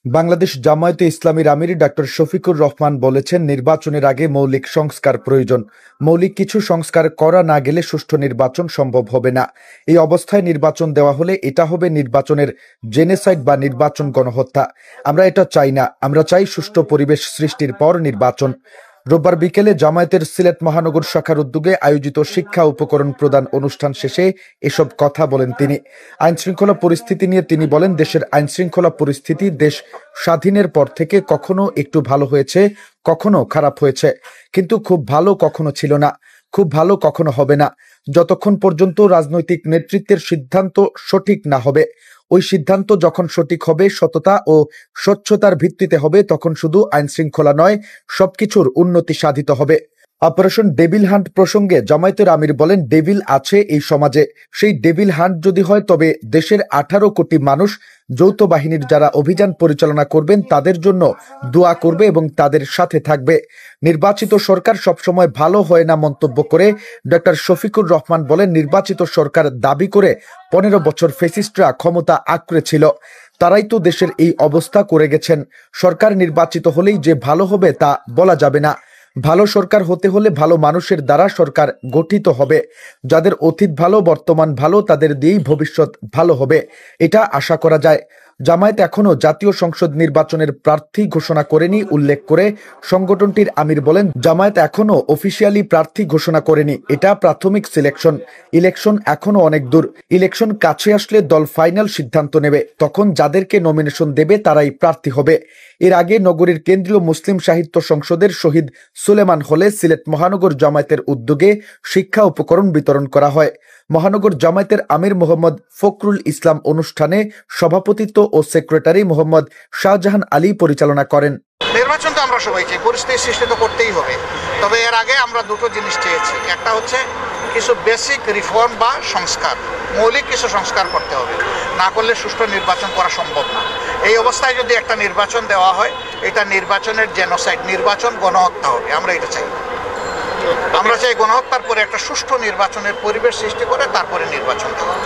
বাংলাদেশ জামায়াতে ইসলামীর আমির ডাক্তার শফিকুর রহমান বলেছেন, নির্বাচনের আগে মৌলিক সংস্কার প্রয়োজন। মৌলিক কিছু সংস্কার করা না গেলে সুষ্ঠু নির্বাচন সম্ভব হবে না। এই অবস্থায় নির্বাচন দেওয়া হলে এটা হবে নির্বাচনের জেনেসাইড বা নির্বাচন গণহত্যা। আমরা এটা চাই না। আমরা চাই সুষ্ঠু পরিবেশ সৃষ্টির পর নির্বাচন। রোববার বিকেলে জামায়াতের সিলেট মহানগর শাখার উদ্যোগে আয়োজিত শিক্ষা উপকরণ প্রদান অনুষ্ঠান শেষে এসব কথা বলেন তিনি। আইনশৃঙ্খলা পরিস্থিতি নিয়ে তিনি বলেন, দেশের আইনশৃঙ্খলা পরিস্থিতি দেশ স্বাধীনের পর থেকে কখনো একটু ভালো হয়েছে, কখনো খারাপ হয়েছে, কিন্তু খুব ভালো কখনো ছিল না, খুব ভালো কখনো হবে না। যতক্ষণ পর্যন্ত রাজনৈতিক নেতৃত্বের সিদ্ধান্ত সঠিক না হবে, ওই সিদ্ধান্ত যখন সঠিক হবে, সততা ও স্বচ্ছতার ভিত্তিতে হবে, তখন শুধু আইন শৃঙ্খলা নয়, সবকিছুর উন্নতি সাধিত হবে। অপারেশন ডেভিল হান্ট প্রসঙ্গে জামায়াতের আমির বলেন, ডেভিল আছে এই সমাজে। সেই ডেভিল হান্ট যদি হয়, তবে দেশের 18 কোটি মানুষ যৌথ বাহিনীর যারা অভিযান পরিচালনা করবেন তাদের জন্য দোয়া করবে এবং তাদের সাথে থাকবে। নির্বাচিত সরকার সবসময় ভালো হয় না মন্তব্য করে ডক্টর শফিকুর রহমান বলেন, নির্বাচিত সরকার দাবি করে 15 বছর ফ্যাসিস্টরা ক্ষমতা আঁকড়ে ছিল। তারাই তো দেশের এই অবস্থা করে গেছেন। সরকার নির্বাচিত হলেই যে ভালো হবে তা বলা যাবে না। ভালো সরকার হতে হলে ভালো মানুষের দ্বারা সরকার গঠিত হবে। যাদের অতীত ভালো, বর্তমান ভালো, তাদের দিয়েই ভবিষ্যৎ ভালো হবে, এটা আশা করা যায়। জামায়াত এখনো জাতীয় সংসদ নির্বাচনের প্রার্থী ঘোষণা করেনি উল্লেখ করে সংগঠনটির আমির বলেন, জামায়াত এখনো অফিসিয়ালি প্রার্থী ঘোষণা করেনি। এটা প্রাথমিক সিলেকশন। ইলেকশন এখনো অনেক দূর। ইলেকশন কাছে আসলে দল ফাইনাল সিদ্ধান্ত নেবে। তখন যাদেরকে নমিনেশন দেবে তারাই প্রার্থী হবে। এর আগে নগরীর কেন্দ্রীয় মুসলিম সাহিত্য সংসদের শহীদ সুলেমান হলে সিলেট মহানগর জামায়াতের উদ্যোগে শিক্ষা উপকরণ বিতরণ করা হয়। মহানগর জামায়াতের আমির মোহাম্মদ ফখরুল ইসলাম অনুষ্ঠানে সভাপতিত্ব ও সেক্রেটারি মোহাম্মদ শাহজাহান আলী পরিচালনা করেন। নির্বাচন তো আমরা সবাই চাই, পরিস্থিতি সৃষ্টি তো করতেই হবে। তবে এর আগে আমরা দুটো জিনিস চেয়েছি। একটা হচ্ছে কিছু বেসিক রিফর্ম বা সংস্কার, মৌলিক কিছু সংস্কার করতে হবে। না করলে সুষ্ঠু নির্বাচন করা সম্ভব না। এই অবস্থায় যদি একটা নির্বাচন দেওয়া হয়, এটা নির্বাচনের জেনোসাইড, নির্বাচন গণহত্যা হবে। আমরা এটা চাই। আমরা চাই গণহত্যার পরে একটা সুষ্ঠু নির্বাচনের পরিবেশ সৃষ্টি করে তারপরে নির্বাচন দেওয়া।